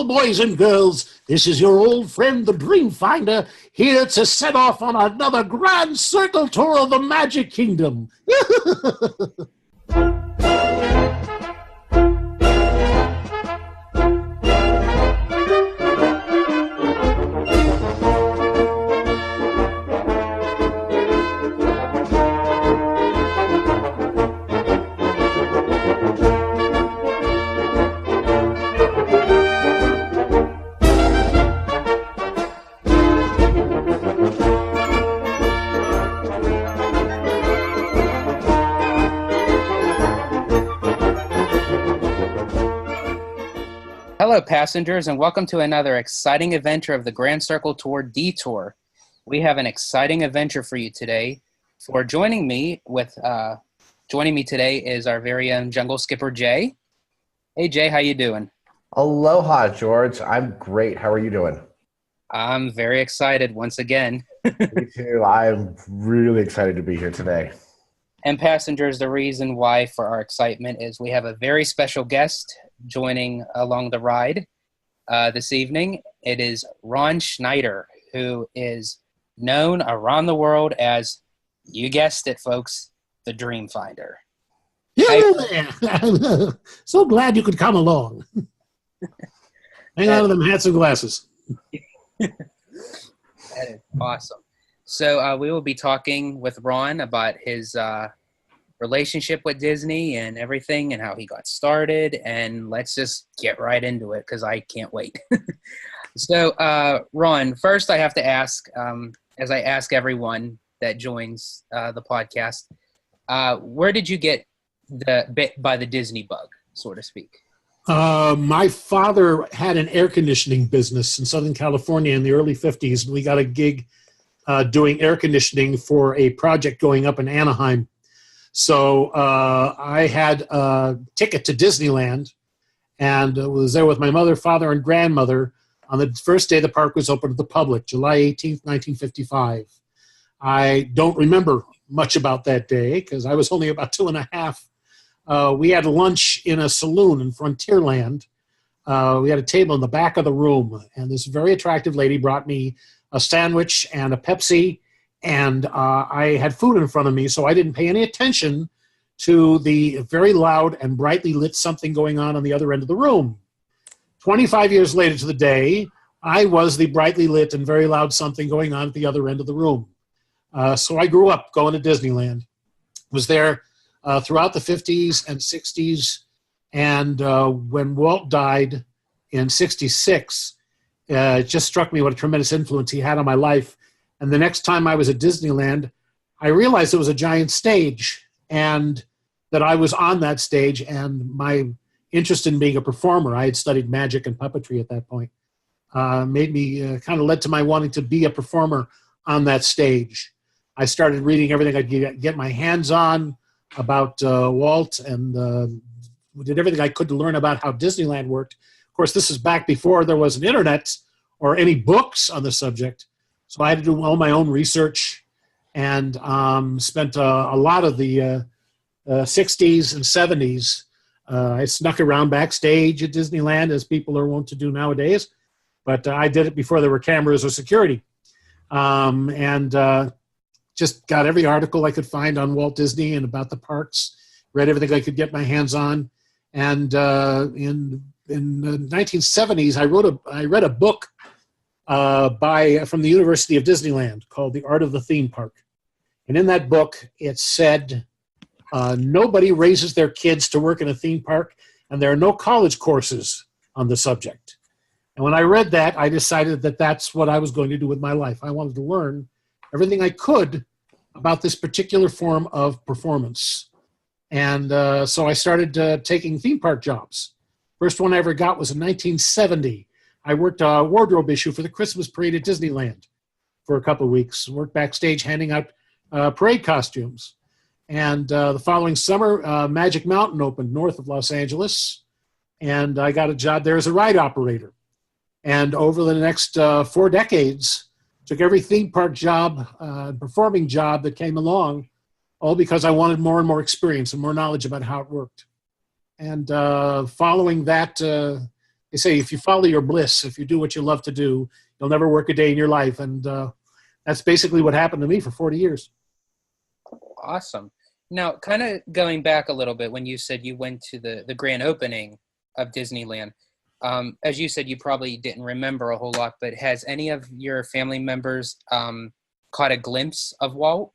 Hello, boys and girls. This is your old friend, the Dreamfinder, here to set off on another grand circle tour of the Magic Kingdom. Hello, passengers, and welcome to another exciting adventure of the Grand Circle Tour Detour. We have an exciting adventure for you today. Joining me today is our very own Jungle Skipper, Jay. Hey, Jay, how you doing? Aloha, George. I'm great. How are you doing? I'm very excited once again. Me too. I'm really excited to be here today. And passengers, the reason why for our excitement is we have a very special guest joining along the ride this evening. It is Ron Schneider, who is known around the world as, you guessed it, folks, the Dreamfinder. Yeah, so glad you could come along. Hang on to them hats and glasses. That is awesome. So we will be talking with Ron about his relationship with Disney and everything and how he got started. And let's just get right into it because I can't wait. So, Ron, first I have to ask, as I ask everyone that joins the podcast, where did you get bit by the Disney bug, so to speak? My father had an air conditioning business in Southern California in the early 50s, and we got a gig doing air conditioning for a project going up in Anaheim. So I had a ticket to Disneyland and was there with my mother, father, and grandmother on the first day the park was open to the public, July 18th, 1955. I don't remember much about that day because I was only about 2.5. We had lunch in a saloon in Frontierland. We had a table in the back of the room, and this very attractive lady brought me a sandwich and a Pepsi, and I had food in front of me, so I didn't pay any attention to the very loud and brightly lit something going on the other end of the room. 25 years later to the day, I was the brightly lit and very loud something going on at the other end of the room. So I grew up going to Disneyland. Was there throughout the 50s and 60s, and when Walt died in 66, it just struck me what a tremendous influence he had on my life. And the next time I was at Disneyland, I realized it was a giant stage and that I was on that stage, and my interest in being a performer, I had studied magic and puppetry at that point, made me kind of led to my wanting to be a performer on that stage. I started reading everything I could get my hands on about Walt and did everything I could to learn about how Disneyland worked. Of course, this is back before there was an internet or any books on the subject. So I had to do all my own research and spent a lot of the 60s and 70s. I snuck around backstage at Disneyland, as people are wont to do nowadays, but I did it before there were cameras or security. And just got every article I could find on Walt Disney and about the parks, read everything I could get my hands on. And in the 1970s, I read a book from the University of Disneyland called The Art of the Theme Park. And in that book, it said, nobody raises their kids to work in a theme park, and there are no college courses on the subject. And when I read that, I decided that that's what I was going to do with my life. I wanted to learn everything I could about this particular form of performance. And so I started taking theme park jobs. First one I ever got was in 1970. I worked a wardrobe issue for the Christmas parade at Disneyland for a couple of weeks. Worked backstage handing out parade costumes. And the following summer, Magic Mountain opened north of Los Angeles. And I got a job there as a ride operator. And over the next 4 decades, took every theme park job, performing job that came along, all because I wanted more and more experience and more knowledge about how it worked. And following that they say if you follow your bliss, if you do what you love to do, you'll never work a day in your life. And that's basically what happened to me for 40 years. Awesome. Now, kind of going back a little bit when you said you went to the grand opening of Disneyland, as you said, you probably didn't remember a whole lot, but has any of your family members caught a glimpse of Walt?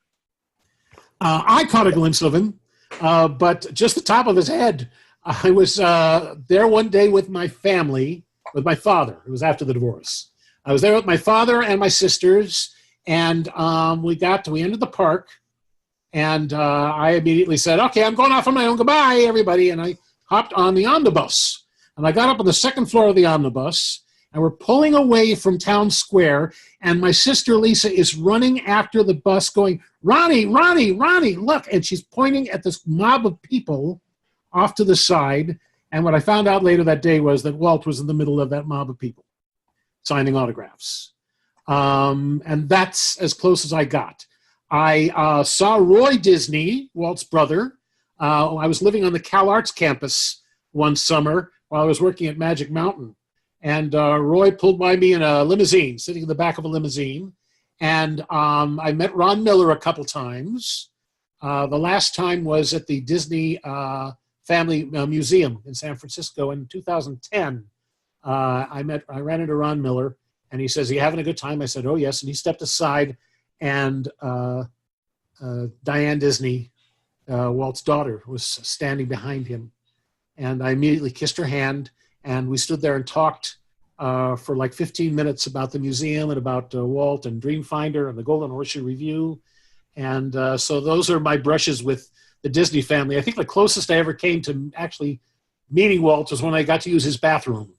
I caught a glimpse of him, but just the top of his head. I was there one day with my family, with my father. It was after the divorce. I was there with my father and my sisters, and we entered the park, and I immediately said, okay, I'm going off on my own. Goodbye, everybody. And I hopped on the omnibus, and I got up on the second floor of the omnibus, and we're pulling away from Town Square, and my sister Lisa is running after the bus going, Ronnie, Ronnie, Ronnie, look. And she's pointing at this mob of people off to the side. And what I found out later that day was that Walt was in the middle of that mob of people signing autographs. And that's as close as I got. I saw Roy Disney, Walt's brother. I was living on the Cal Arts campus one summer while I was working at Magic Mountain. And Roy pulled by me in a limousine, sitting in the back of a limousine. And I met Ron Miller a couple times. The last time was at the Disney Family Museum in San Francisco in 2010. I ran into Ron Miller, and he says, "Are you having a good time?" I said, "Oh, yes." And he stepped aside, and Diane Disney, Walt's daughter, was standing behind him. And I immediately kissed her hand, and we stood there and talked for like 15 minutes about the museum and about Walt and Dreamfinder and the Golden Horseshoe Review. And so those are my brushes with the Disney family. I think the closest I ever came to actually meeting Walt was when I got to use his bathroom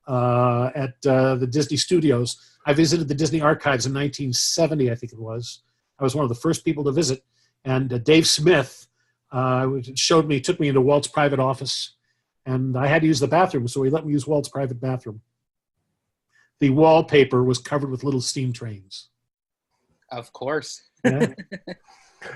at the Disney Studios. I visited the Disney Archives in 1970, I think it was. I was one of the first people to visit. And Dave Smith took me into Walt's private office. And I had to use the bathroom, so he let me use Walt's private bathroom. The wallpaper was covered with little steam trains. Of course. Yeah.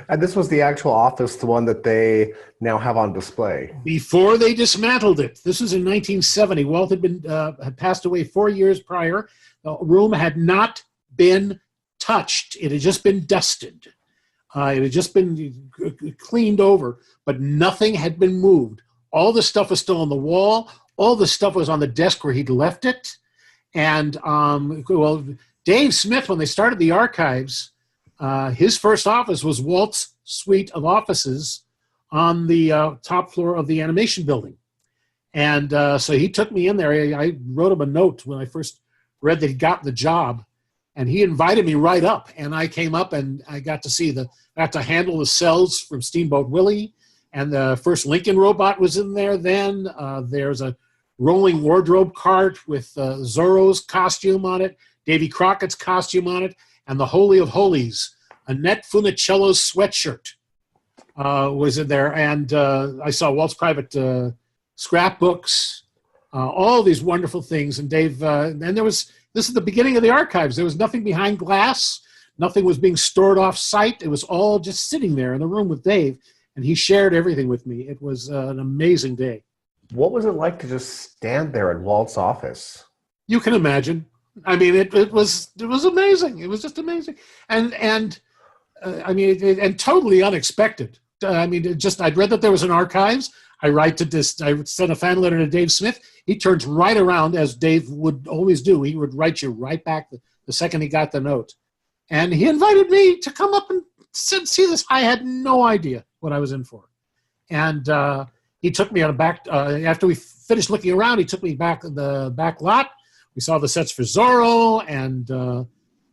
And this was the actual office, the one that they now have on display. Before they dismantled it. This was in 1970. Walt had passed away 4 years prior. The room had not been touched. It had just been dusted. It had just been cleaned over, but nothing had been moved. All the stuff was still on the wall. All the stuff was on the desk where he'd left it. And, Dave Smith, when they started the archives, his first office was Walt's suite of offices on the top floor of the animation building. And so he took me in there. I wrote him a note when I first read that he got the job. And he invited me right up. And I came up and I got to handle the cells from Steamboat Willie. And the first Lincoln robot was in there then. There's a rolling wardrobe cart with Zorro's costume on it, Davy Crockett's costume on it, and the Holy of Holies, Annette Funicello's sweatshirt was in there. And I saw Walt's private scrapbooks, all these wonderful things. And Dave, this is the beginning of the archives. There was nothing behind glass. Nothing was being stored off site. It was all just sitting there in the room with Dave. And he shared everything with me. It was an amazing day. What was it like to just stand there at Walt's office? You can imagine. I mean, it was amazing. It was just amazing, and totally unexpected. I'd read that there was an archives. I sent a fan letter to Dave Smith. He turns right around, as Dave would always do. He would write you right back the second he got the note, and he invited me to come up and see this. I had no idea what I was in for. And he took me on a back, after we finished looking around, he took me back in the back lot. We saw the sets for Zorro and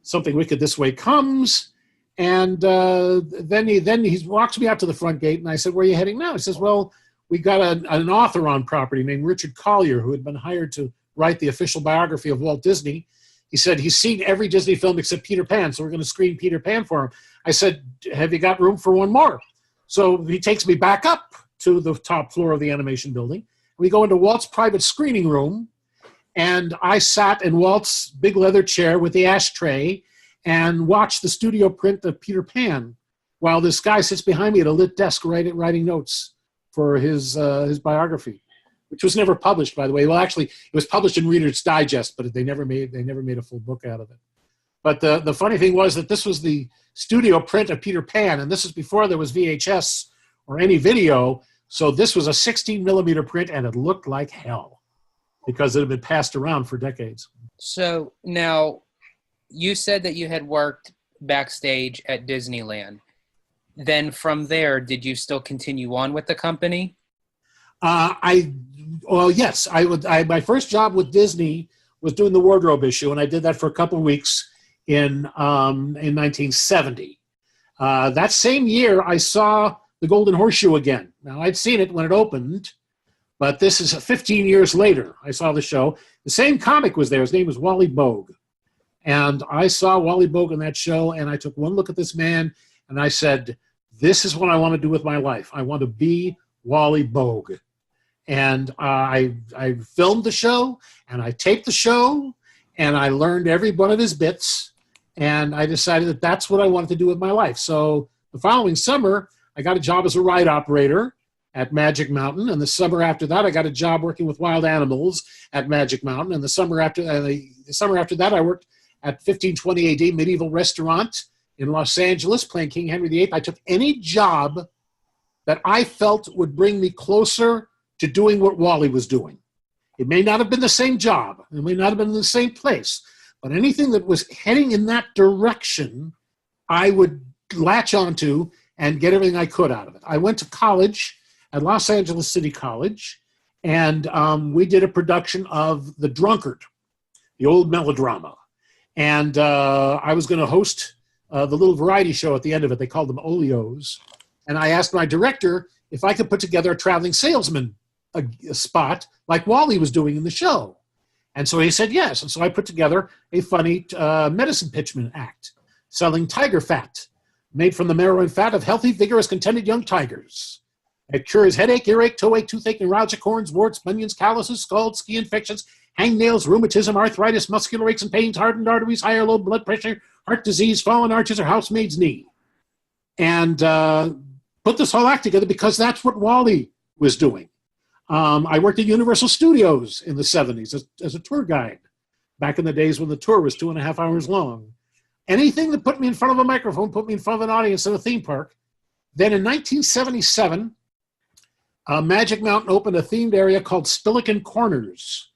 Something Wicked This Way Comes. And then he walks me out to the front gate, and I said, "Where are you heading now?" He says, "Well, we got an author on property named Richard Collier, who had been hired to write the official biography of Walt Disney." He said, "He's seen every Disney film except Peter Pan, so we're going to screen Peter Pan for him." I said, "Have you got room for one more?" So he takes me back up to the top floor of the animation building. We go into Walt's private screening room, and I sat in Walt's big leather chair with the ashtray and watched the studio print of Peter Pan while this guy sits behind me at a lit desk writing notes for his biography. which was never published, by the way. Well, actually, it was published in Reader's Digest, but they never made a full book out of it. But the funny thing was that this was the studio print of Peter Pan, and this is before there was VHS or any video. So this was a 16 millimeter print, and it looked like hell because it had been passed around for decades. So now, you said that you had worked backstage at Disneyland. Then from there, did you still continue on with the company? Yes. My first job with Disney was doing the wardrobe issue, and I did that for a couple of weeks in 1970. That same year, I saw the Golden Horseshoe again. Now, I'd seen it when it opened, but this is 15 years later. I saw the show. The same comic was there. His name was Wally Bogue. And I saw Wally Bogue in that show, and I took one look at this man, and I said, this is what I want to do with my life. I want to be Wally Bogue. And I filmed the show, and I taped the show, and I learned every one of his bits, and I decided that that's what I wanted to do with my life. So the following summer, I got a job as a ride operator at Magic Mountain, and the summer after that, I got a job working with wild animals at Magic Mountain, and the summer after that, I worked at 1520 AD Medieval Restaurant in Los Angeles, playing King Henry VIII. I took any job that I felt would bring me closer to doing what Wally was doing. It may not have been the same job, it may not have been in the same place, but anything that was heading in that direction, I would latch onto and get everything I could out of it. I went to college at Los Angeles City College, and we did a production of The Drunkard, the old melodrama. And I was going to host the little variety show at the end of it. They called them Oleos. And I asked my director if I could put together a traveling salesman a spot like Wally was doing in the show. And so he said yes. And so I put together a funny medicine pitchman act, selling tiger fat, made from the marrow and fat of healthy, vigorous, contented young tigers. It cures headache, earache, toothache, toothache, neuralgia, corns, warts, bunions, calluses, scalds, skin infections, hangnails, rheumatism, arthritis, muscular aches and pains, hardened arteries, high or low blood pressure, heart disease, fallen arches, or housemaid's knee. And put this whole act together because that's what Wally was doing. I worked at Universal Studios in the 70s as a tour guide, back in the days when the tour was 2.5 hours long. Anything that put me in front of a microphone put me in front of an audience at a theme park. Then in 1977, Magic Mountain opened a themed area called Spillikin Corners.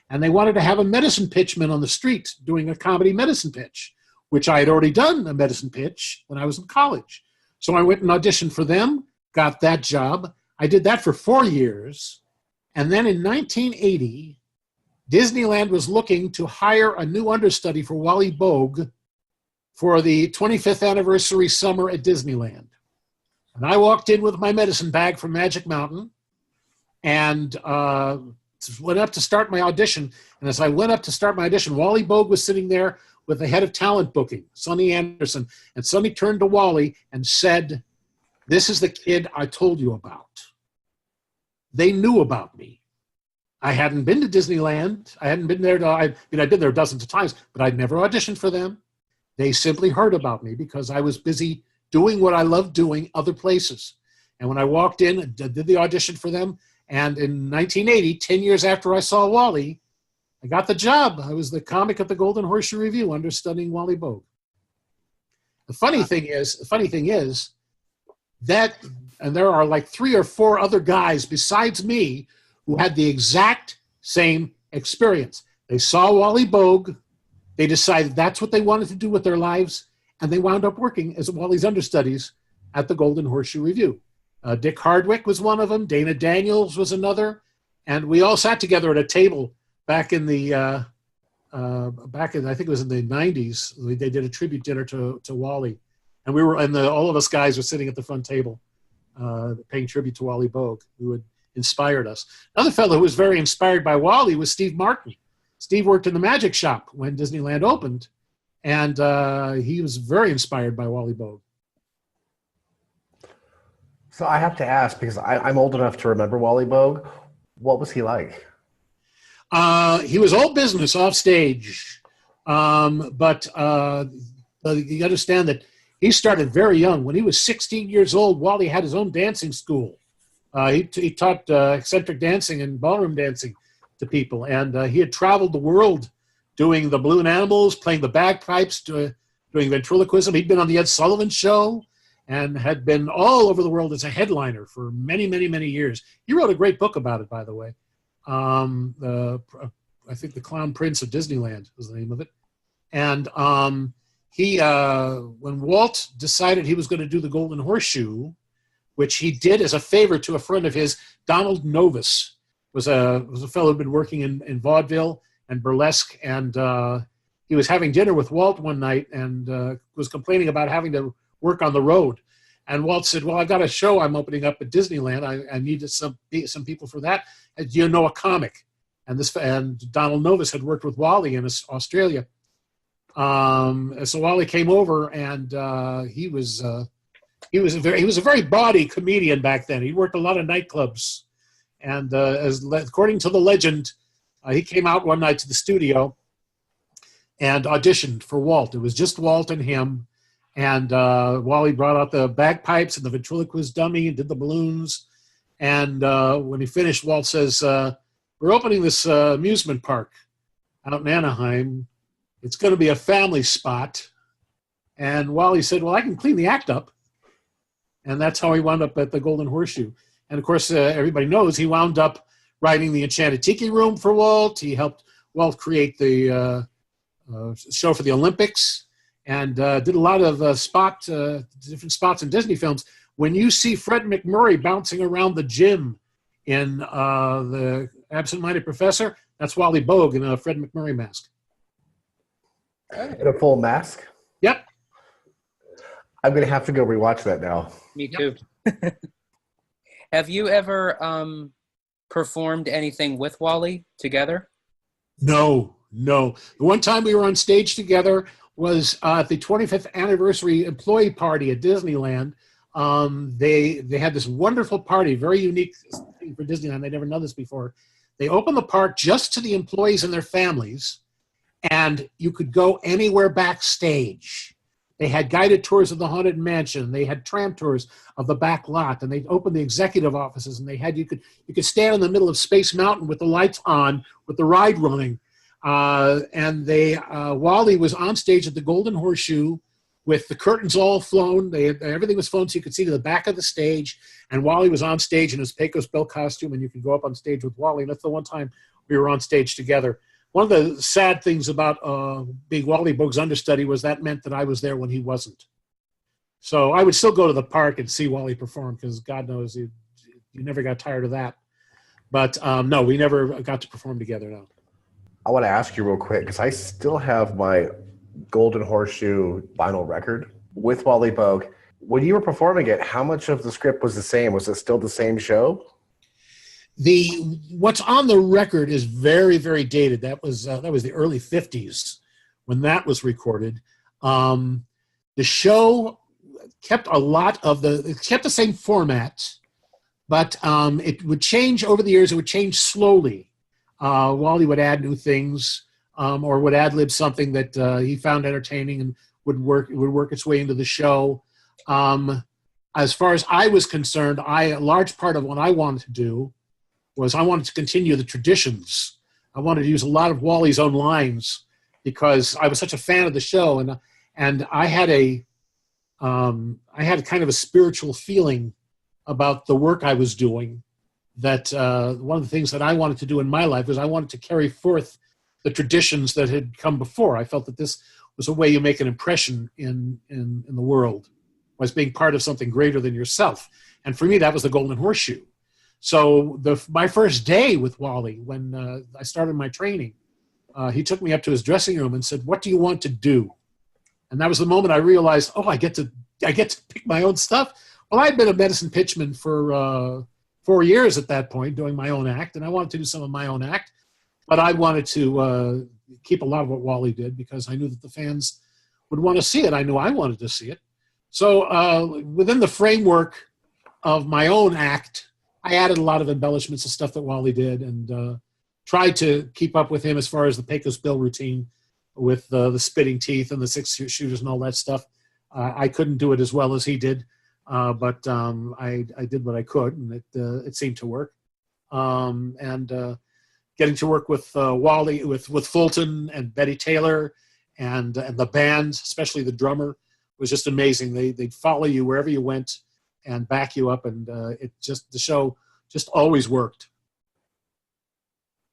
And they wanted to have a medicine pitchman on the street doing a comedy medicine pitch, which I had already done a medicine pitch when I was in college. So I went and auditioned for them, got that job. I did that for 4 years. And then in 1980, Disneyland was looking to hire a new understudy for Wally Bogue for the 25th anniversary summer at Disneyland. And I walked in with my medicine bag from Magic Mountain and went up to start my audition. And as I went up to start my audition, Wally Bogue was sitting there with the head of talent booking, Sonny Anderson. And Sonny turned to Wally and said, "This is the kid I told you about." They knew about me. I hadn't been to Disneyland. I hadn't been there. I'd been there dozens of times, but I'd never auditioned for them. They simply heard about me because I was busy doing what I loved doing other places. And when I walked in and did the audition for them, and in 1980, 10 years after I saw Wally, I got the job. I was the comic at the Golden Horseshoe Review understudying Wally Bogue. The funny thing is that, and there are like 3 or 4 other guys besides me who had the exact same experience. They saw Wally Bogue, they decided that's what they wanted to do with their lives, and they wound up working as Wally's understudies at the Golden Horseshoe Review. Dick Hardwick was one of them. Dana Daniels was another. And we all sat together at a table back in I think it was in the 90s. They did a tribute dinner to Wally. And all of us guys were sitting at the front table paying tribute to Wally Bogue, who had inspired us. Another fellow who was very inspired by Wally was Steve Martin. Steve worked in the magic shop when Disneyland opened, and he was very inspired by Wally Bogue. So I have to ask, because I'm old enough to remember Wally Bogue. What was he like? He was all business off stage, but you understand that he started very young. When he was 16 years old, Wally had his own dancing school He taught eccentric dancing and ballroom dancing to people, and he had traveled the world doing the balloon animals, playing the bagpipes, doing ventriloquism. He'd been on the Ed Sullivan Show and had been all over the world as a headliner for many, many, many years. He wrote a great book about it, by the way. I think The Clown Prince of Disneyland was the name of it. And when Walt decided he was going to do the Golden Horseshoe, which he did as a favor to a friend of his, Donald Novus, was a fellow who'd been working in vaudeville and burlesque, and he was having dinner with Walt one night and was complaining about having to work on the road. And Walt said, well, I've got a show I'm opening up at Disneyland. I needed some people for that. Do you know a comic? And Donald Novus had worked with Wally in Australia. So Wally came over, and he was a very bawdy comedian back then. He worked a lot of nightclubs, and according to the legend, he came out one night to the studio and auditioned for Walt. It was just Walt and him, and Wally brought out the bagpipes and the ventriloquist dummy and did the balloons. And when he finished, Walt says, "We're opening this amusement park out in Anaheim. It's going to be a family spot." And Wally said, well, I can clean the act up. And that's how he wound up at the Golden Horseshoe. And, of course, everybody knows he wound up writing the Enchanted Tiki Room for Walt. He helped Walt create the show for the Olympics and did a lot of different spots in Disney films. When you see Fred McMurray bouncing around the gym in The Absent-Minded Professor, that's Wally Bogue in a Fred McMurray mask. In a full mask? Yep. I'm going to have to go rewatch that now. Me too. Have you ever performed anything with Wally together? No. The one time we were on stage together was at the 25th anniversary employee party at Disneyland. They had this wonderful party, very unique thing for Disneyland. They'd never done this before. They opened the park just to the employees and their families, and you could go anywhere backstage. They had guided tours of the Haunted Mansion. They had tram tours of the back lot, and they opened the executive offices. And you could stand in the middle of Space Mountain with the lights on, with the ride running. Wally was on stage at the Golden Horseshoe with the curtains all flown. Everything was flown so you could see to the back of the stage. And Wally was on stage in his Pecos Bill costume, and you could go up on stage with Wally. And that's the one time we were on stage together. One of the sad things about being Wally Bogue's understudy was that meant that I was there when he wasn't. So I would still go to the park and see Wally perform because God knows you never got tired of that. But no, we never got to perform together, no. I want to ask you real quick because I still have my Golden Horseshoe vinyl record with Wally Bogue. When you were performing it, how much of the script was the same? Was it still the same show? What's on the record is very, very dated. That was the early 50s when that was recorded. The show kept kept the same format, but it would change over the years. It would change slowly. Wally would add new things or would ad-lib something that he found entertaining and would work its way into the show. As far as I was concerned, a large part of what I wanted to do was I wanted to continue the traditions. I wanted to use a lot of Wally's own lines because I was such a fan of the show, and I had kind of a spiritual feeling about the work I was doing. That one of the things that I wanted to do in my life was I wanted to carry forth the traditions that had come before. I felt that this was a way you make an impression in the world, was being part of something greater than yourself. And for me, that was the Golden Horseshoe. So my first day with Wally, when I started my training, he took me up to his dressing room and said, "What do you want to do?" And that was the moment I realized, oh, I get to pick my own stuff. Well, I'd been a medicine pitchman for 4 years at that point, doing my own act, and I wanted to do some of my own act, but I wanted to keep a lot of what Wally did because I knew that the fans would want to see it. I knew I wanted to see it. So within the framework of my own act, I added a lot of embellishments of stuff that Wally did and tried to keep up with him as far as the Pecos Bill routine with the spitting teeth and the six shooters and all that stuff. I couldn't do it as well as he did. but I did what I could, and it seemed to work. And getting to work with Wally, with Fulton and Betty Taylor, and the band, especially the drummer, was just amazing. They'd follow you wherever you went and back you up, and the show just always worked.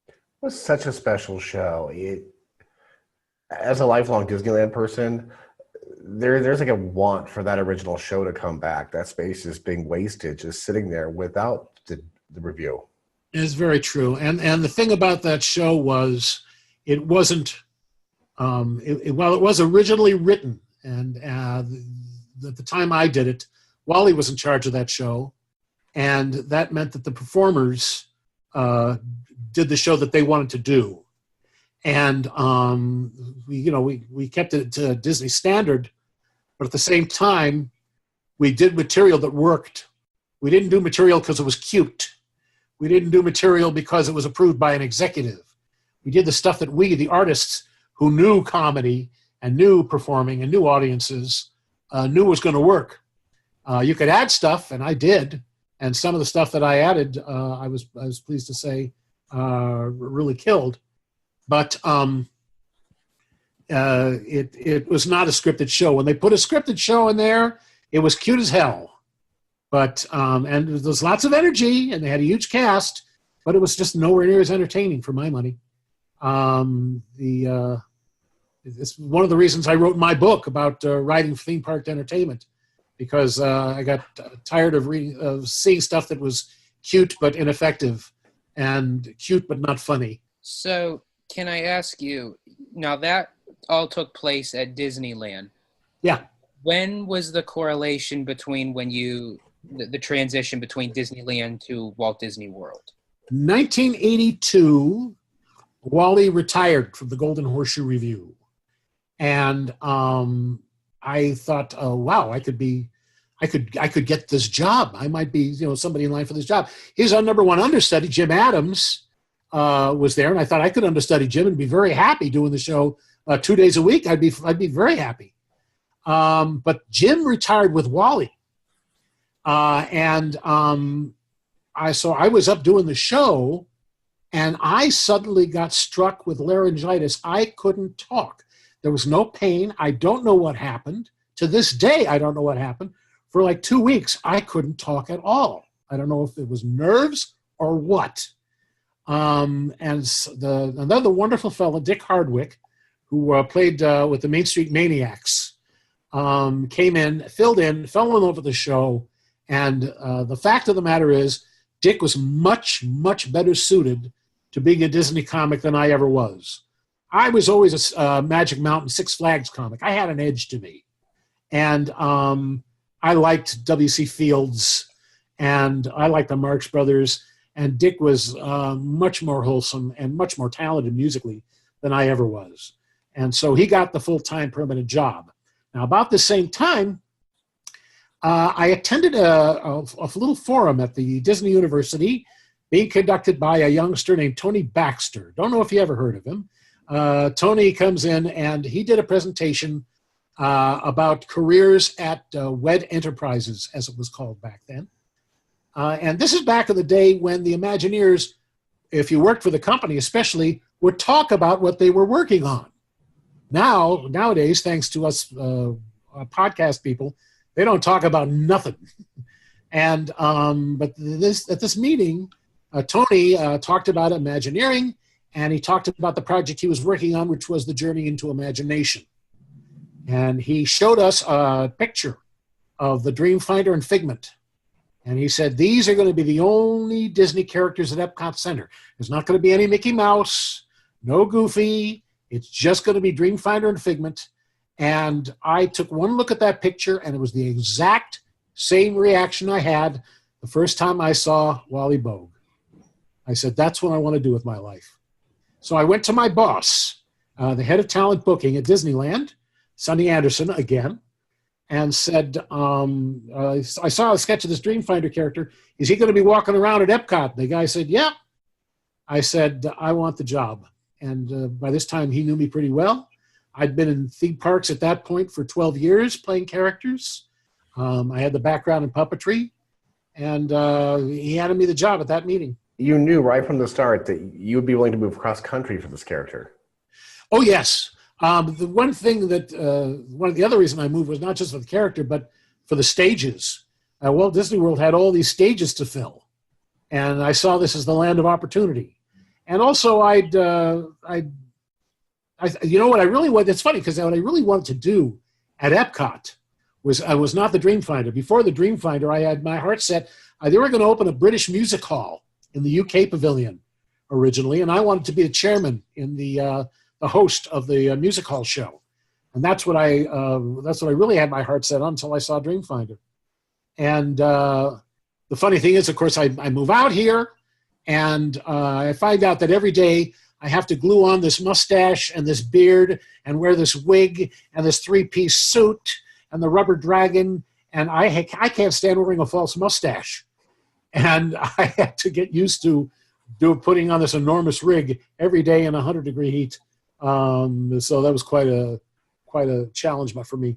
It was such a special show. As a lifelong Disneyland person, there's like a want for that original show to come back. That space is being wasted just sitting there without the review. It's very true. And the thing about that show was it wasn't, while it was originally written, and at the time I did it, Wally was in charge of that show, and that meant that the performers did the show that they wanted to do. And we kept it to Disney standard, but at the same time, we did material that worked. We didn't do material because it was cute. We didn't do material because it was approved by an executive. We did the stuff that we, the artists who knew comedy and knew performing and knew audiences, knew was going to work. You could add stuff, and I did. And some of the stuff that I added, I was pleased to say, really killed. But it was not a scripted show. When they put a scripted show in there, it was cute as hell. But and there was lots of energy, and they had a huge cast, but it was just nowhere near as entertaining for my money. It's one of the reasons I wrote my book about writing for theme park entertainment, because I got tired of seeing stuff that was cute but ineffective, and cute but not funny. So can I ask you, now that all took place at Disneyland. Yeah. When was the correlation between the transition between Disneyland to Walt Disney World? 1982, Wally retired from the Golden Horseshoe Review. And I thought, oh, wow, I could get this job. I might be, somebody in line for this job. His number one understudy, Jim Adams, was there, and I thought I could understudy Jim and be very happy doing the show 2 days a week. I'd be very happy. But Jim retired with Wally, and I was up doing the show, and I suddenly got struck with laryngitis. I couldn't talk. There was no pain. I don't know what happened. To this day, I don't know what happened. For like 2 weeks, I couldn't talk at all. I don't know if it was nerves or what. And another wonderful fellow, Dick Hardwick, who played with the Main Street Maniacs, came in, filled in, fell in love with the show. And the fact of the matter is, Dick was much, much better suited to being a Disney comic than I ever was. I was always a Magic Mountain, Six Flags comic. I had an edge to me. And I liked W.C. Fields, and I liked the Marx Brothers. And Dick was much more wholesome and much more talented musically than I ever was. And so he got the full-time permanent job. Now, about the same time, I attended a little forum at the Disney University being conducted by a youngster named Tony Baxter. Don't know if you ever heard of him. Tony comes in, and he did a presentation about careers at WED Enterprises, as it was called back then. And this is back in the day when the Imagineers, if you worked for the company especially, would talk about what they were working on. Nowadays, thanks to us podcast people, they don't talk about nothing. And but at this meeting, Tony talked about Imagineering, and he talked about the project he was working on, which was the Journey into Imagination. And he showed us a picture of the Dreamfinder and Figment. And he said, these are going to be the only Disney characters at Epcot Center. There's not going to be any Mickey Mouse, no Goofy. It's just going to be Dreamfinder and Figment. And I took one look at that picture, and it was the exact same reaction I had the first time I saw Wally Bogue. I said, that's what I want to do with my life. So I went to my boss, the head of talent booking at Disneyland, Sonny Anderson again, and said, I saw a sketch of this Dreamfinder character. Is he going to be walking around at Epcot? The guy said, yeah. I said, I want the job. And by this time, he knew me pretty well. I'd been in theme parks at that point for 12 years playing characters. I had the background in puppetry, and he handed me the job at that meeting. You knew right from the start that you would be willing to move cross country for this character. Oh, yes. The one thing that, one of the other reason I moved was not just for the character, but for the stages. Walt Disney World had all these stages to fill, and I saw this as the land of opportunity. And also, you know what I really want? It's funny because what I really wanted to do at Epcot was not the Dreamfinder. Before the Dreamfinder, I had my heart set. They were going to open a British music hall in the UK Pavilion originally, and I wanted to be the chairman in the host of the music hall show, and that's what I really had my heart set on until I saw Dreamfinder. And the funny thing is, of course, I move out here, and I find out that every day I have to glue on this mustache and this beard and wear this wig and this three-piece suit and the rubber dragon, and I can't stand wearing a false mustache, and I had to get used to putting on this enormous rig every day in 100-degree heat. So that was quite a challenge for me.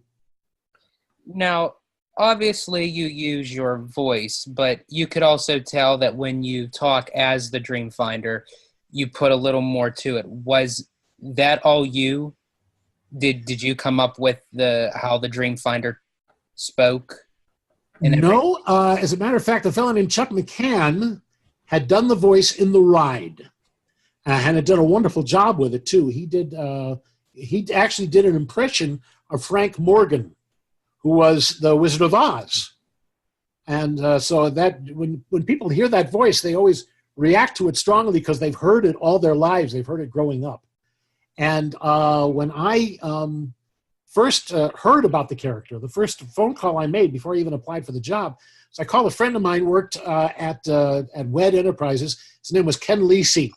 Now, obviously you use your voice, but you could also tell that when you talk as the Dreamfinder, you put a little more to it. Was that all you? Did you come up with how the Dreamfinder spoke? No, as a matter of fact, a fellow named Chuck McCann had done the voice in the ride. And had done a wonderful job with it too. He actually did an impression of Frank Morgan, who was the Wizard of Oz. And so that when people hear that voice, they always react to it strongly because they've heard it all their lives. They've heard it growing up. And when I first heard about the character, the first phone call I made before I even applied for the job, so I called a friend of mine who worked at WED Enterprises. His name was Ken Lisi.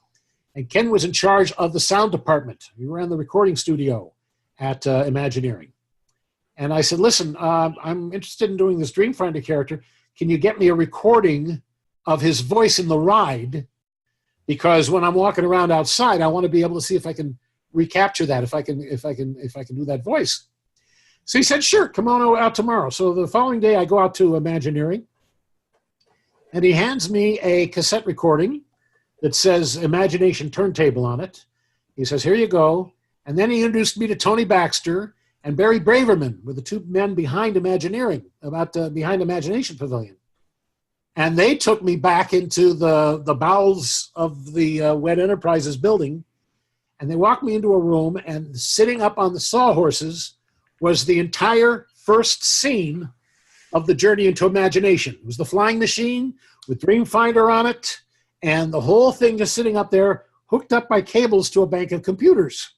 And Ken was in charge of the sound department. We ran the recording studio at Imagineering. And I said, listen, I'm interested in doing this Dreamfinder character. Can you get me a recording of his voice in the ride? Because when I'm walking around outside, I want to be able to see if I can recapture that, if I can do that voice. So he said, sure, come on out tomorrow. So the following day I go out to Imagineering, and he hands me a cassette recording that says Imagination Turntable on it. He says, here you go. And then he introduced me to Tony Baxter and Barry Braverman, were the two men behind Imagineering, behind Imagination Pavilion. And they took me back into the bowels of the WED Enterprises building, and they walked me into a room, and sitting up on the sawhorses was the entire first scene of the Journey into Imagination. It was the flying machine with Dreamfinder on it, and the whole thing just sitting up there, hooked up by cables to a bank of computers.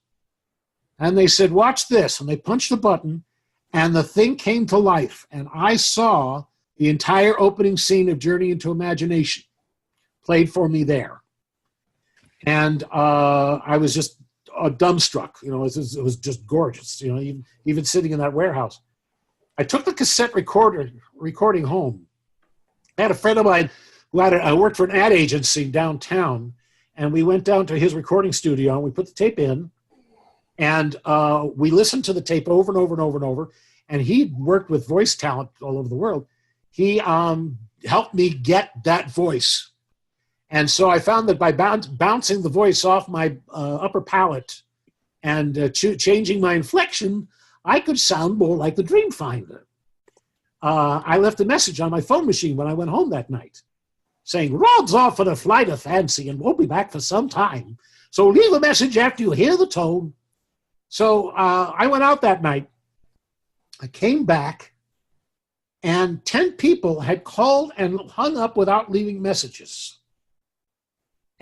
And they said, watch this. And they punched the button, and the thing came to life. And I saw the entire opening scene of Journey into Imagination played for me there. And I was just dumbstruck. You know, it was just gorgeous, you know, even sitting in that warehouse. I took the cassette recording home. I had a friend of mine I worked for an ad agency downtown, and we went down to his recording studio, and we put the tape in, and we listened to the tape over and over and over and over, and he worked with voice talent all over the world. He helped me get that voice. And so I found that by bouncing the voice off my upper palate and changing my inflection, I could sound more like the Dreamfinder. I left a message on my phone machine when I went home that night, saying, Rod's off on a flight of fancy and won't be back for some time. So leave a message after you hear the tone. So I went out that night. I came back, and 10 people had called and hung up without leaving messages.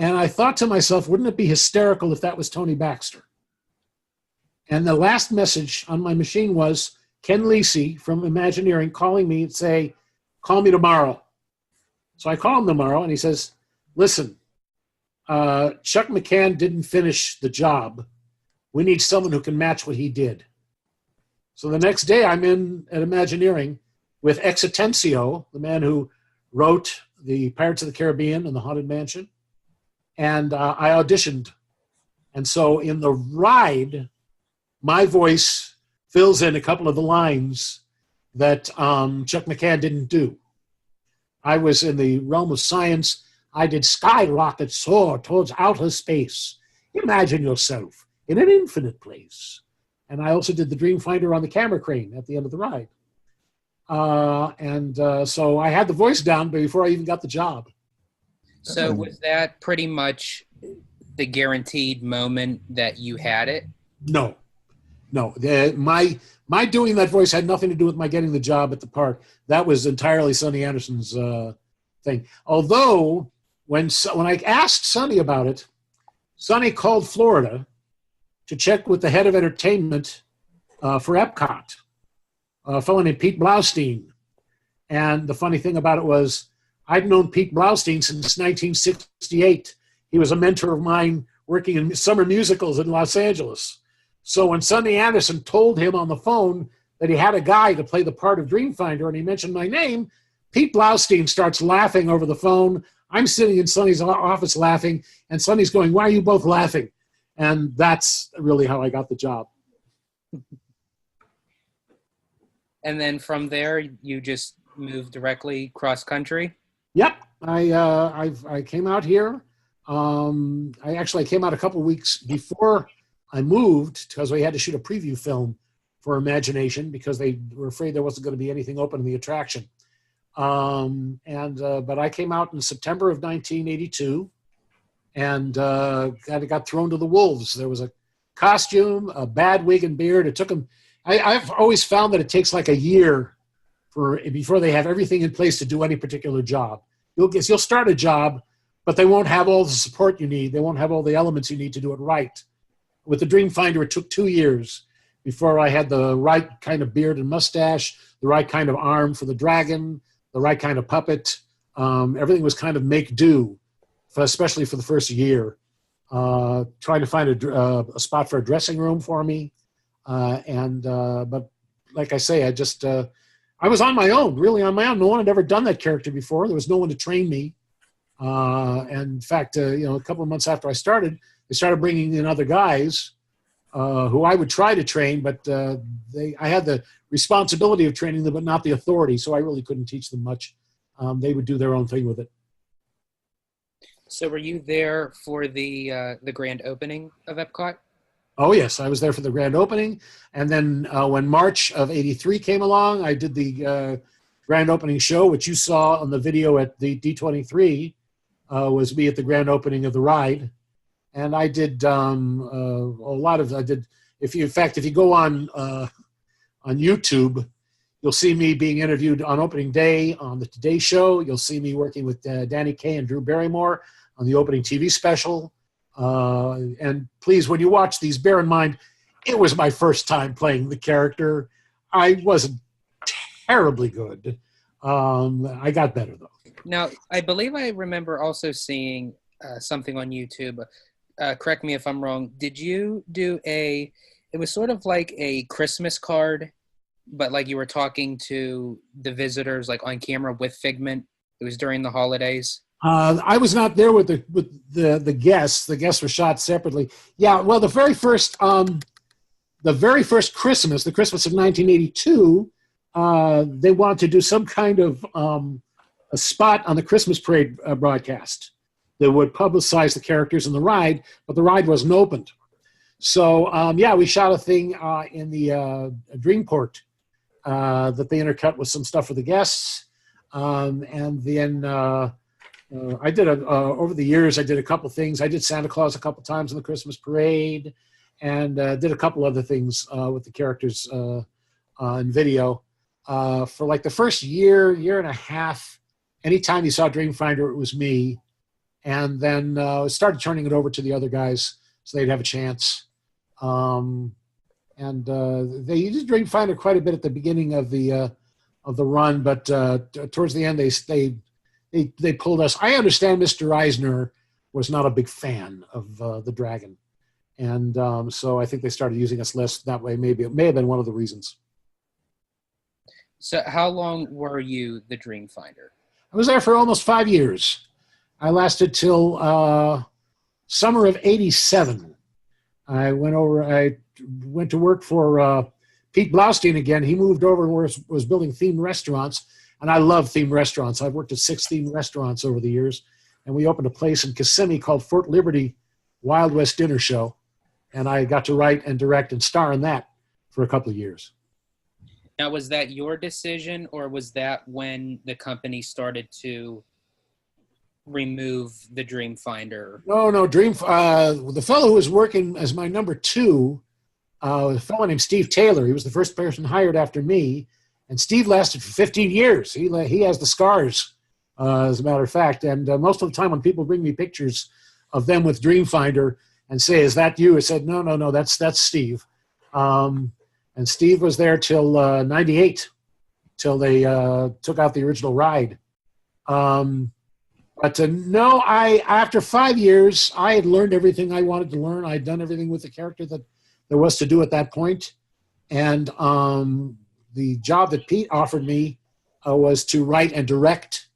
And I thought to myself, wouldn't it be hysterical if that was Tony Baxter? And the last message on my machine was Ken Lisi from Imagineering calling me and say, call me tomorrow. So I call him tomorrow, and he says, listen, Chuck McCann didn't finish the job. We need someone who can match what he did. So the next day I'm in at Imagineering with Exitencio, the man who wrote the Pirates of the Caribbean and the Haunted Mansion. And I auditioned. And so in the ride, my voice fills in a couple of the lines, that Chuck McCann didn't do. I was in the realm of science. I did skyrocket soar towards outer space. Imagine yourself in an infinite place. And I also did the Dreamfinder on the camera crane at the end of the ride. So I had the voice down before I even got the job. So was that pretty much the guaranteed moment that you had it? No. My doing that voice had nothing to do with my getting the job at the park. That was entirely Sonny Anderson's thing. Although when I asked Sonny about it, Sonny called Florida to check with the head of entertainment for Epcot, a fellow named Pete Blaustein. And the funny thing about it was I'd known Pete Blaustein since 1968. He was a mentor of mine working in summer musicals in Los Angeles. So when Sonny Anderson told him on the phone that he had a guy to play the part of Dreamfinder and he mentioned my name, Pete Blaustein starts laughing over the phone. I'm sitting in Sonny's office laughing, and Sonny's going, "Why are you both laughing?" And that's really how I got the job. And then from there, you just moved directly cross country? Yep. I came out here. I came out a couple of weeks before I moved because we had to shoot a preview film for Imagination because they were afraid there wasn't going to be anything open in the attraction. But I came out in September of 1982 and got thrown to the wolves. There was a costume, a bad wig and beard. It took them. I've always found that it takes like a year before they have everything in place to do any particular job. You'll start a job, but they won't have all the support you need. They won't have all the elements you need to do it right. With the Dreamfinder, it took 2 years before I had the right kind of beard and mustache, the right kind of arm for the dragon, the right kind of puppet. Everything was kind of make do, especially for the first year. Trying to find a spot for a dressing room for me. But like I say, I was on my own, really on my own. No one had ever done that character before. There was no one to train me. And in fact, a couple of months after I started, they started bringing in other guys who I would try to train, but I had the responsibility of training them, but not the authority, so I really couldn't teach them much. They would do their own thing with it. So were you there for the grand opening of Epcot? Oh, yes. I was there for the grand opening. And then when March of 83 came along, I did the grand opening show, which you saw on the video at the D23, was me at the grand opening of the ride. And I did if you go on YouTube, you'll see me being interviewed on opening day on the Today Show. You'll see me working with Danny Kaye and Drew Barrymore on the opening TV special. And please, when you watch these, bear in mind, it was my first time playing the character. I wasn't terribly good. I got better, though. Now, I believe I remember also seeing something on YouTube. Correct me if I'm wrong. Did you do it was sort of like a Christmas card, but like you were talking to the visitors like on camera with Figment. It was during the holidays. I was not there with the guests. The guests were shot separately. Yeah, well, the very first Christmas, the Christmas of 1982, they wanted to do some kind of a spot on the Christmas parade broadcast that would publicize the characters in the ride, but the ride wasn't opened. So, we shot a thing in the Dreamport that they intercut with some stuff for the guests. And then I did over the years, I did a couple things. I did Santa Claus a couple times in the Christmas parade and did a couple other things with the characters in video. For like the first year and a half, anytime you saw Dreamfinder, it was me. And then started turning it over to the other guys so they'd have a chance. They used Dreamfinder quite a bit at the beginning of the run, but towards the end they pulled us. I understand Mr. Eisner was not a big fan of the Dragon, and so I think they started using us less that way. Maybe it may have been one of the reasons. So, how long were you the Dreamfinder? I was there for almost 5 years. I lasted till summer of '87. I went to work for Pete Blaustein again. He moved over and was building themed restaurants, and I love themed restaurants. I've worked at 6 themed restaurants over the years, and we opened a place in Kissimmee called Fort Liberty Wild West Dinner Show, and I got to write and direct and star in that for a couple of years. Now, was that your decision, or was that when the company started to remove the Dreamfinder? No, the fellow who was working as my number 2, a fellow named Steve Taylor. He was the first person hired after me, and Steve lasted for 15 years. He has the scars, as a matter of fact, and most of the time when people bring me pictures of them with Dreamfinder and say, "Is that you?" I said, No, that's Steve. And Steve was there till 98, till they took out the original ride. No, after 5 years, I had learned everything I wanted to learn. I had done everything with the character that there was to do at that point. And the job that Pete offered me was to write and direct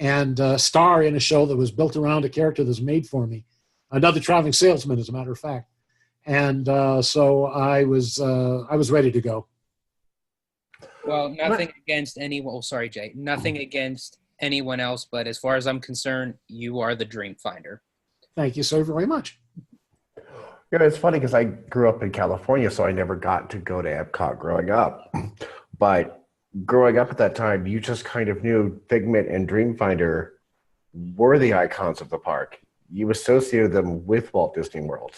and star in a show that was built around a character that was made for me. Another traveling salesman, as a matter of fact. And so I was ready to go. Well, nothing against anyone. Oh, sorry, Jay. Nothing against anyone else, but as far as I'm concerned, you are the Dreamfinder. Thank you so very much. You know, it's funny because I grew up in California, so I never got to go to Epcot growing up. But growing up at that time, you just kind of knew Figment and Dreamfinder were the icons of the park. You associated them with Walt Disney World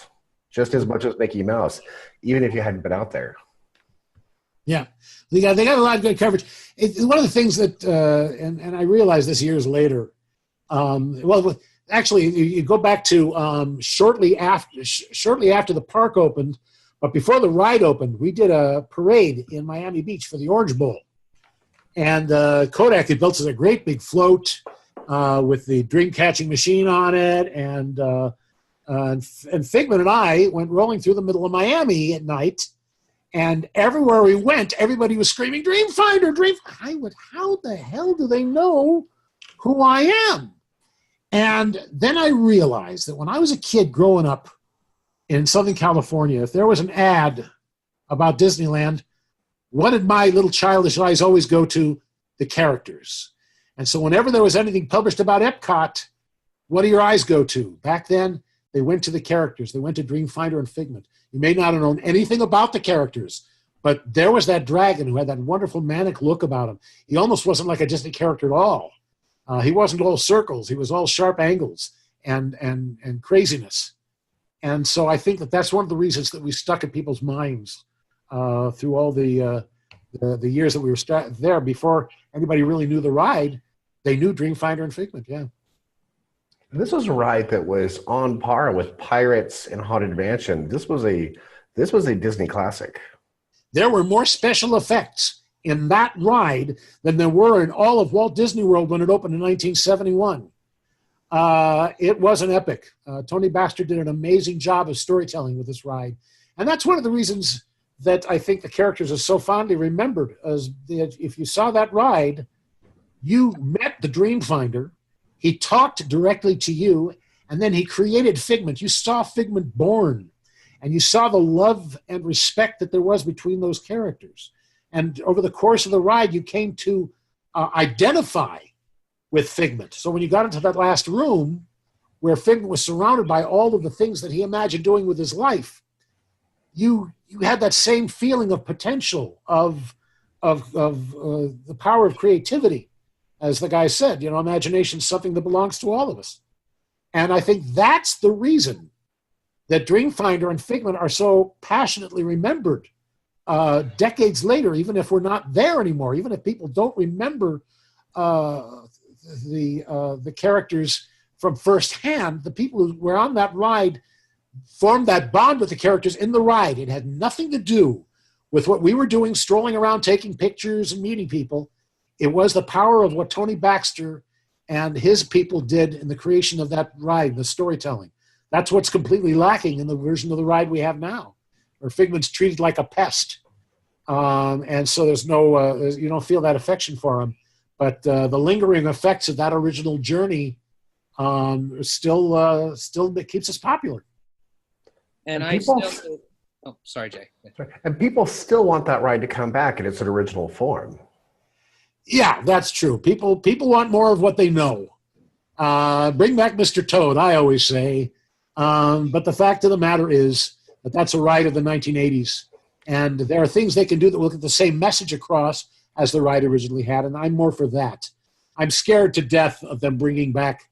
just as much as Mickey Mouse, even if you hadn't been out there. Yeah, they got a lot of good coverage. One of the things that, and I realized this years later, actually, you go back to shortly after the park opened, but before the ride opened, we did a parade in Miami Beach for the Orange Bowl. And Kodak had built us a great big float with the dream catching machine on it, and Figment and I went rolling through the middle of Miami at night, and everywhere we went, everybody was screaming, "Dreamfinder, Dreamfinder!" I went, how the hell do they know who I am? And then I realized that when I was a kid growing up in Southern California, if there was an ad about Disneyland, what did my little childish eyes always go to? The characters. And so whenever there was anything published about Epcot, what do your eyes go to? Back then, they went to the characters. They went to Dreamfinder and Figment. You may not have known anything about the characters, but there was that dragon who had that wonderful manic look about him. He almost wasn't like a Disney character at all. He wasn't all circles. He was all sharp angles and craziness. And so I think that that's one of the reasons that we stuck in people's minds through all the years that we were there. Before anybody really knew the ride, they knew Dreamfinder and Figment, yeah. This was a ride that was on par with Pirates and Haunted Mansion. This was a Disney classic. There were more special effects in that ride than there were in all of Walt Disney World when it opened in 1971. It was an epic. Tony Baxter did an amazing job of storytelling with this ride. And that's one of the reasons that I think the characters are so fondly remembered. As if you saw that ride, you met the Dreamfinder. He talked directly to you, and then he created Figment. You saw Figment born, and you saw the love and respect that there was between those characters. And over the course of the ride, you came to identify with Figment. So when you got into that last room where Figment was surrounded by all of the things that he imagined doing with his life, you had that same feeling of potential, of the power of creativity. As the guy said, imagination is something that belongs to all of us. And I think that's the reason that Dreamfinder and Figment are so passionately remembered decades later, even if we're not there anymore, even if people don't remember the characters from firsthand, the people who were on that ride formed that bond with the characters in the ride. It had nothing to do with what we were doing, strolling around, taking pictures and meeting people. It was the power of what Tony Baxter and his people did in the creation of that ride, the storytelling. That's what's completely lacking in the version of the ride we have now, where Figment's treated like a pest. And so there's no, you don't feel that affection for him. But the lingering effects of that original journey still keeps us popular. And Oh, sorry, Jay. And people still want that ride to come back in its original form. Yeah, that's true. People want more of what they know. Bring back Mr. Toad, I always say. But the fact of the matter is that that's a ride of the 1980s. And there are things they can do that will get the same message across as the ride originally had, and I'm more for that. I'm scared to death of them bringing back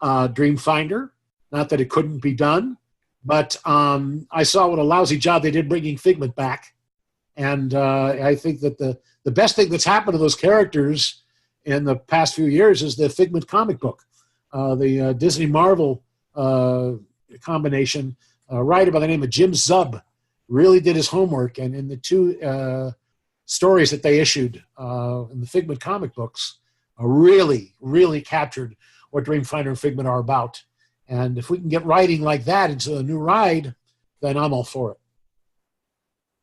Dreamfinder. Not that it couldn't be done, but I saw what a lousy job they did bringing Figment back. And I think that the best thing that's happened to those characters in the past few years is the Figment comic book. The Disney Marvel combination, a writer by the name of Jim Zub really did his homework, and in the two stories that they issued in the Figment comic books really, really captured what Dreamfinder and Figment are about. And if we can get writing like that into a new ride, then I'm all for it.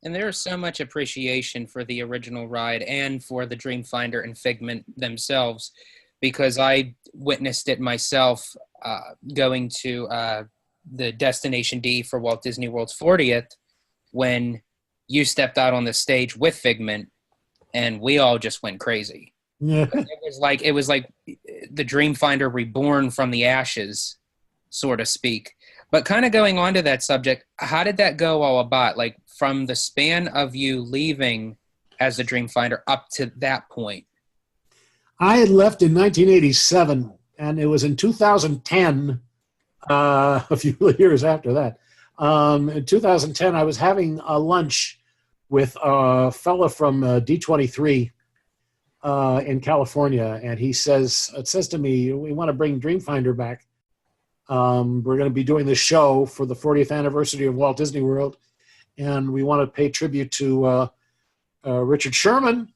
And there is so much appreciation for the original ride and for the Dreamfinder and Figment themselves, because I witnessed it myself going to the Destination D for Walt Disney World's 40th when you stepped out on the stage with Figment, and we all just went crazy. Yeah. It was like the Dreamfinder reborn from the ashes, so to speak. But kind of going on to that subject, how did that go all about? Like from the span of you leaving as the Dreamfinder up to that point? I had left in 1987, and it was in 2010, a few years after that. In 2010, I was having a lunch with a fella from D23 in California, and it says to me, we want to bring Dreamfinder back. We're going to be doing this show for the 40th anniversary of Walt Disney World, and we want to pay tribute to Richard Sherman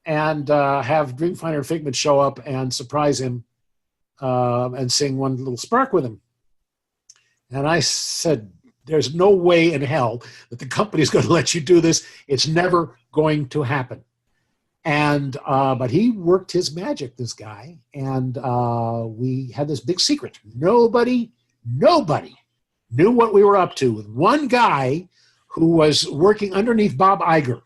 and have Dreamfinder and Figment show up and surprise him and sing One Little Spark with him. And I said, there's no way in hell that the company's going to let you do this. It's never going to happen. And but he worked his magic, this guy, and we had this big secret. Nobody knew what we were up to. With one guy who was working underneath Bob Iger,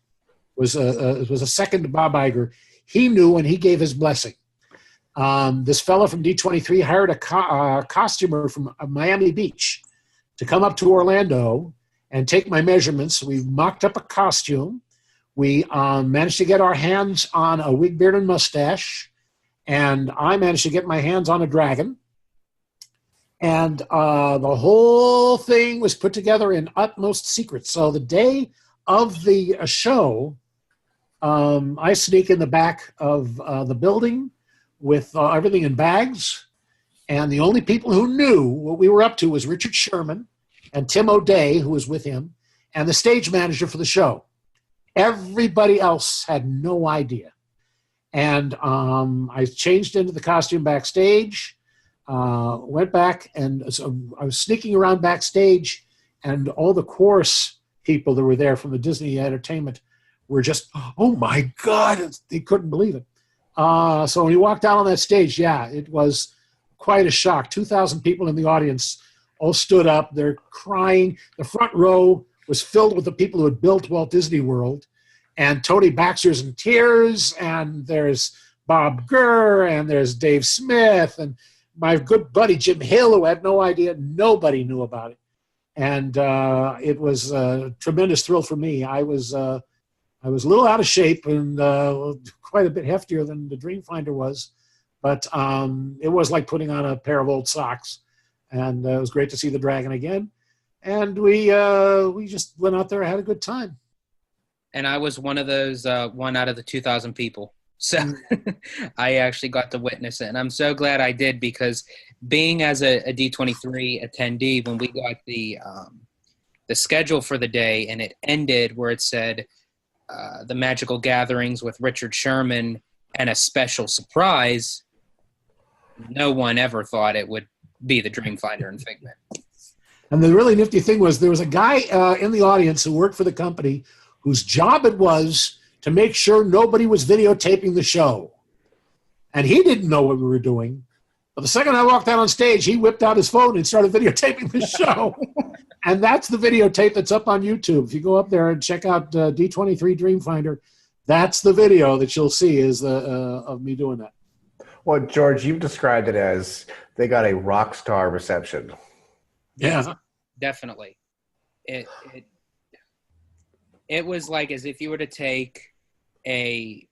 was a second to Bob Iger. He knew, and he gave his blessing. This fellow from D23 hired a costumer from Miami Beach to come up to Orlando and take my measurements. We mocked up a costume. We managed to get our hands on a wig, beard, and mustache, and I managed to get my hands on a dragon. And the whole thing was put together in utmost secret. So the day of the show, I sneak in the back of the building with everything in bags, and the only people who knew what we were up to was Richard Sherman and Tim O'Day, who was with him, and the stage manager for the show. Everybody else had no idea. And I changed into the costume backstage, went back, and so I was sneaking around backstage, and all the chorus people that were there from the Disney Entertainment were just, oh my God, they couldn't believe it. So when you walked out on that stage, yeah, it was quite a shock. 2,000 people in the audience all stood up. They're crying. The front row was filled with the people who had built Walt Disney World. And Tony Baxter's in tears, and there's Bob Gurr, and there's Dave Smith, and my good buddy Jim Hill, who had no idea. Nobody knew about it. And it was a tremendous thrill for me. I was a little out of shape and quite a bit heftier than the Dreamfinder was, but it was like putting on a pair of old socks. And it was great to see the dragon again. And we just went out there and had a good time. And I was one of those one out of the 2,000 people. So I actually got to witness it. And I'm so glad I did, because being as a D23 attendee, when we got the schedule for the day and it ended where it said the Magical Gatherings with Richard Sherman and a special surprise, no one ever thought it would be the Dreamfinder and Figment. And the really nifty thing was there was a guy in the audience who worked for the company whose job it was to make sure nobody was videotaping the show. And he didn't know what we were doing. But the second I walked out on stage, he whipped out his phone and started videotaping the show. And that's the videotape that's up on YouTube. If you go up there and check out D23 Dreamfinder, that's the video that you'll see is of me doing that. Well, George, you've described it as they got a rock star reception. Yeah. Definitely. It was like as if you were to take a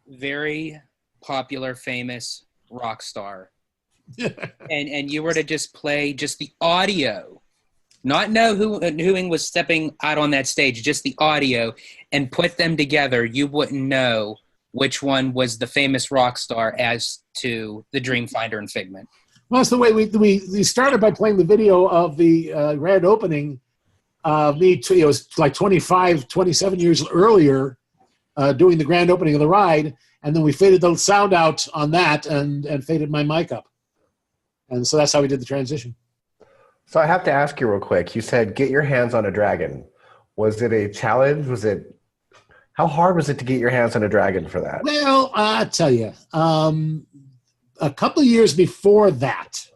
very popular, famous rock star and you were to just play just the audio, not know who was stepping out on that stage, just the audio, and put them together, you wouldn't know which one was the famous rock star as to the Dreamfinder and Figment. Well, that's the way we started by playing the video of the grand opening. It was like 25, 27 years earlier doing the grand opening of the ride, and then we faded the sound out on that and faded my mic up. And so that's how we did the transition. So I have to ask you real quick. You said get your hands on a dragon. Was it a challenge? How hard was it to get your hands on a dragon for that? Well, I'll tell you, a couple of years before that,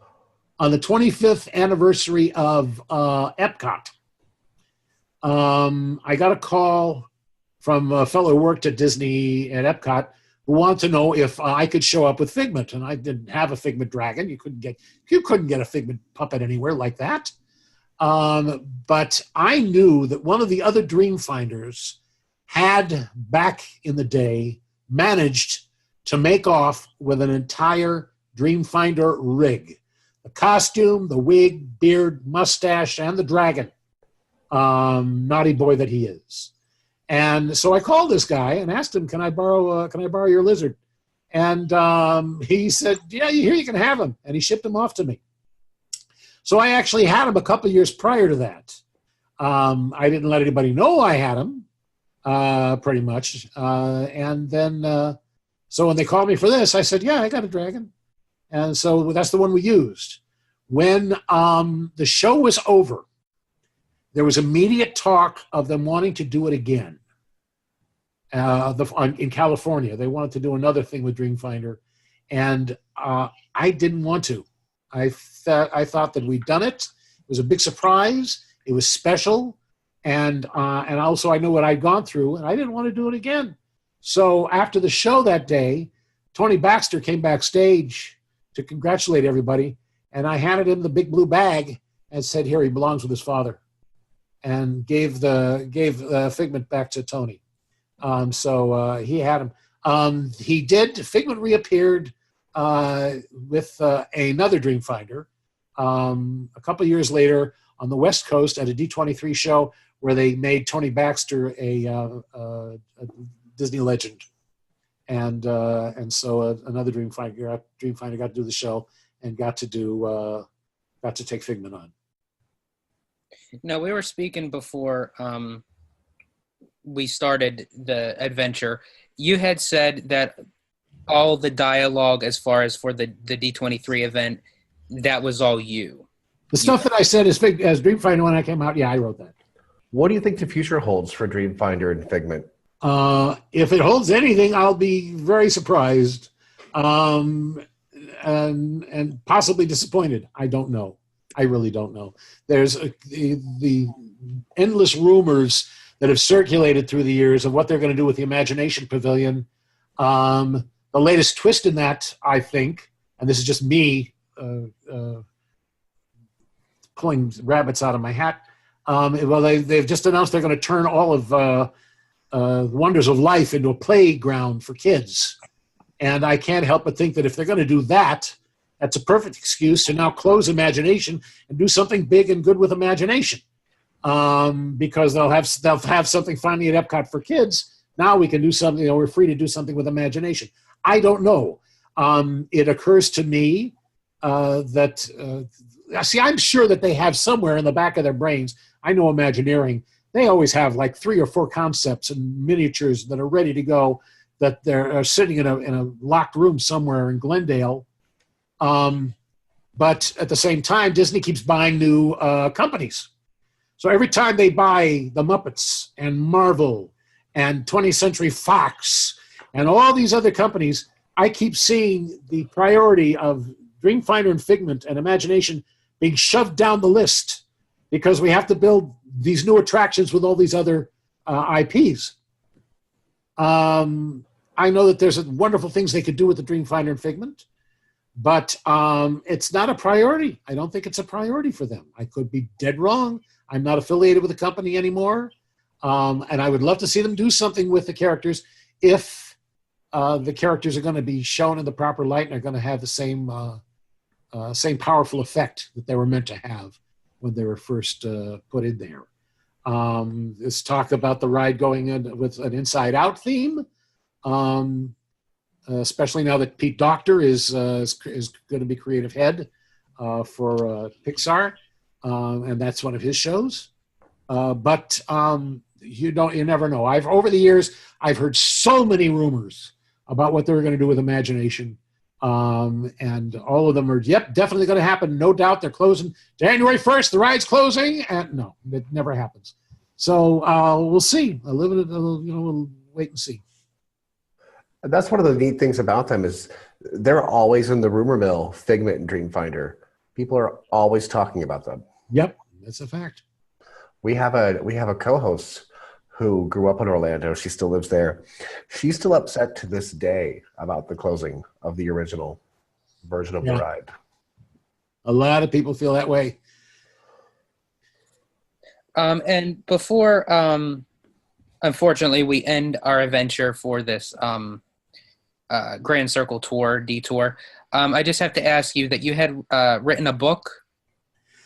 on the 25th anniversary of Epcot, I got a call from a fellow who worked at Disney at Epcot who wanted to know if I could show up with Figment, and I didn't have a Figment dragon. You couldn't get a Figment puppet anywhere like that. But I knew that one of the other Dreamfinders had back in the day managed to make off with an entire Dreamfinder rig: the costume, the wig, beard, mustache, and the dragon. Naughty boy that he is. And so I called this guy and asked him, can I borrow your lizard? And he said, yeah, here you can have him. And he shipped him off to me. So I actually had him a couple of years prior to that. I didn't let anybody know I had him, pretty much. And then, so when they called me for this, I said, yeah, I got a dragon. And so that's the one we used. When the show was over, there was immediate talk of them wanting to do it again. In California, they wanted to do another thing with Dreamfinder, and I didn't want to. I thought that we'd done it. It was a big surprise. It was special, and also I knew what I'd gone through, and I didn't want to do it again. So after the show that day, Tony Baxter came backstage to congratulate everybody, and I handed him the big blue bag and said, "Here, he belongs with his father," and gave the Figment back to Tony. So he had him. He did. Figment reappeared with another Dreamfinder a couple of years later on the West Coast at a D23 show where they made Tony Baxter a Disney legend, and so another Dreamfinder got to do the show and got to take Figment on. No, we were speaking before we started the adventure. You had said that all the dialogue as far as for the D23 event, that was all you. The stuff that I said as Dreamfinder when I came out, yeah, I wrote that. What do you think the future holds for Dreamfinder and Figment? If it holds anything, I'll be very surprised and possibly disappointed. I don't know. I really don't know. There's the endless rumors that have circulated through the years of what they're going to do with the Imagination Pavilion. The latest twist in that, I think, and this is just me pulling rabbits out of my hat. Well, they've just announced they're going to turn all of the Wonders of Life into a playground for kids. And I can't help but think that if they're going to do that, that's a perfect excuse to now close Imagination and do something big and good with Imagination. Because they'll have something finally at Epcot for kids. Now we can do something, we're free to do something with Imagination. I don't know. It occurs to me that, I'm sure that they have somewhere in the back of their brains, I know Imagineering, they always have like 3 or 4 concepts and miniatures that are ready to go, that they're sitting in a locked room somewhere in Glendale. But at the same time, Disney keeps buying new companies. So every time they buy the Muppets and Marvel and 20th Century Fox and all these other companies, I keep seeing the priority of Dreamfinder and Figment and Imagination being shoved down the list. because we have to build these new attractions with all these other IPs. I know that there's wonderful things they could do with the Dreamfinder and Figment, but it's not a priority. I don't think it's a priority for them. I could be dead wrong. I'm not affiliated with the company anymore, and I would love to see them do something with the characters if the characters are going to be shown in the proper light and are going to have the same powerful effect that they were meant to have when they were first put in there. There's talk about the ride going in with an Inside Out theme, especially now that Pete Docter is going to be creative head for Pixar, and that's one of his shows. But you never know. Over the years I've heard so many rumors about what they were going to do with Imagination. And all of them are, definitely going to happen. No doubt they're closing January 1st. The ride's closing, and no, it never happens. So we'll see. We'll wait and see. That's one of the neat things about them is they're always in the rumor mill. Figment and Dreamfinder. People are always talking about them. Yep, that's a fact. We have a co-host who grew up in Orlando. She still lives there. She's still upset to this day about the closing of the original version of the ride. A lot of people feel that way. And before, unfortunately, we end our adventure for this Grand Circle Tour, Detour, I just have to ask you that you had written a book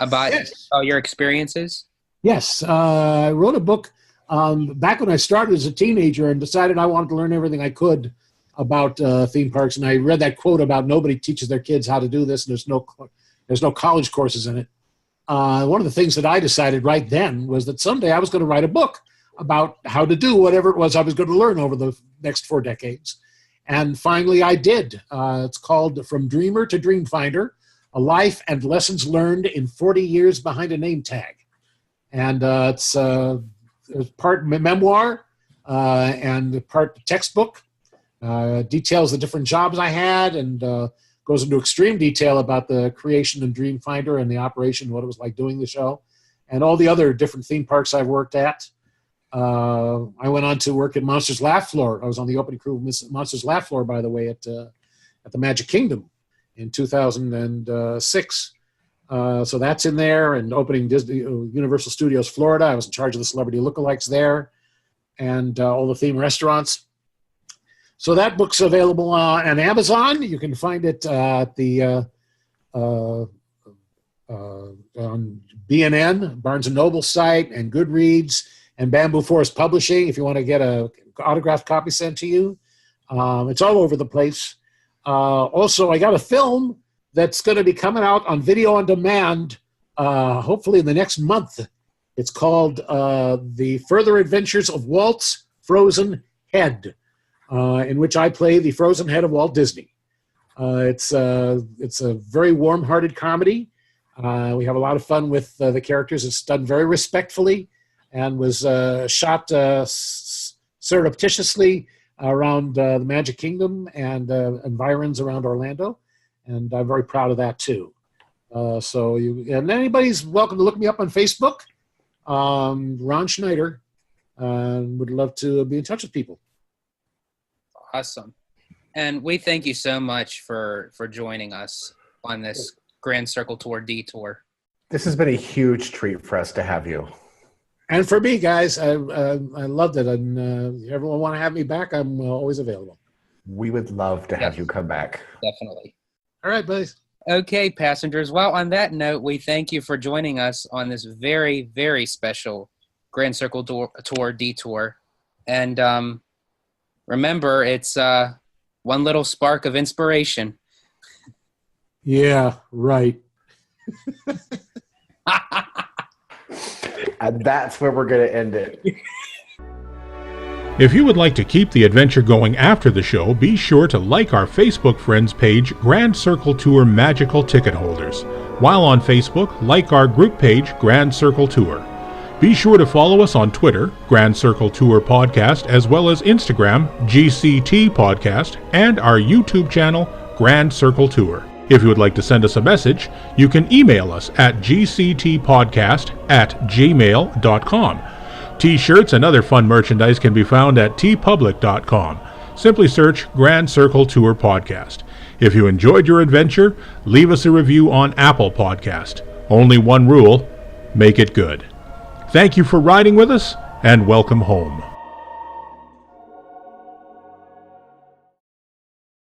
about your experiences. Yes, I wrote a book back when I started as a teenager and decided I wanted to learn everything I could about theme parks. And I read that quote about nobody teaches their kids how to do this, and there's no college courses in it. One of the things that I decided right then was that someday I was going to write a book about how to do whatever it was I was going to learn over the next 4 decades. And finally I did. It's called From Dreamer to Dreamfinder, A Life and Lessons Learned in 40 Years Behind a Name Tag. And it's part memoir and part textbook. Details the different jobs I had and goes into extreme detail about the creation of Dreamfinder and the operation, what it was like doing the show, and all the other different theme parks I've worked at. I went on to work at Monsters Laugh Floor. I was on the opening crew of Monsters Laugh Floor, by the way, at the Magic Kingdom in 2006. So that's in there, and opening Disney Universal Studios Florida. I was in charge of the celebrity lookalikes there and all the theme restaurants. So that book's available on Amazon. You can find it at the on B&N, Barnes & Noble site, and Goodreads, and Bamboo Forest Publishing if you want to get an autographed copy sent to you. It's all over the place. Also, I got a film that's going to be coming out on video on demand, hopefully in the next month. It's called The Further Adventures of Walt's Frozen Head, in which I play the frozen head of Walt Disney. It's a very warm-hearted comedy. We have a lot of fun with the characters. It's done very respectfully and was shot surreptitiously around the Magic Kingdom and environs around Orlando. And I'm very proud of that too. And anybody's welcome to look me up on Facebook, Ron Schneider, and would love to be in touch with people. Awesome. And we thank you so much for joining us on this Grand Circle Tour Detour. This has been a huge treat for us to have you. And for me, guys, I loved it. And if everyone want to have me back, I'm always available. We would love to have you come back. Definitely. All right, buddies. Okay, passengers. Well, on that note, we thank you for joining us on this very, very special Grand Circle Tour Detour. And remember, it's one little spark of inspiration. Yeah, right. And that's where we're going to end it. If you would like to keep the adventure going after the show, be sure to like our Facebook friends page, Grand Circle Tour Magical Ticket Holders. While on Facebook, like our group page, Grand Circle Tour. Be sure to follow us on Twitter, Grand Circle Tour Podcast, as well as Instagram, GCT Podcast, and our YouTube channel, Grand Circle Tour. If you would like to send us a message, you can email us at gctpodcast@gmail.com. T-shirts and other fun merchandise can be found at tpublic.com. Simply search Grand Circle Tour Podcast. If you enjoyed your adventure, leave us a review on Apple Podcast. Only one rule, make it good. Thank you for riding with us, and welcome home.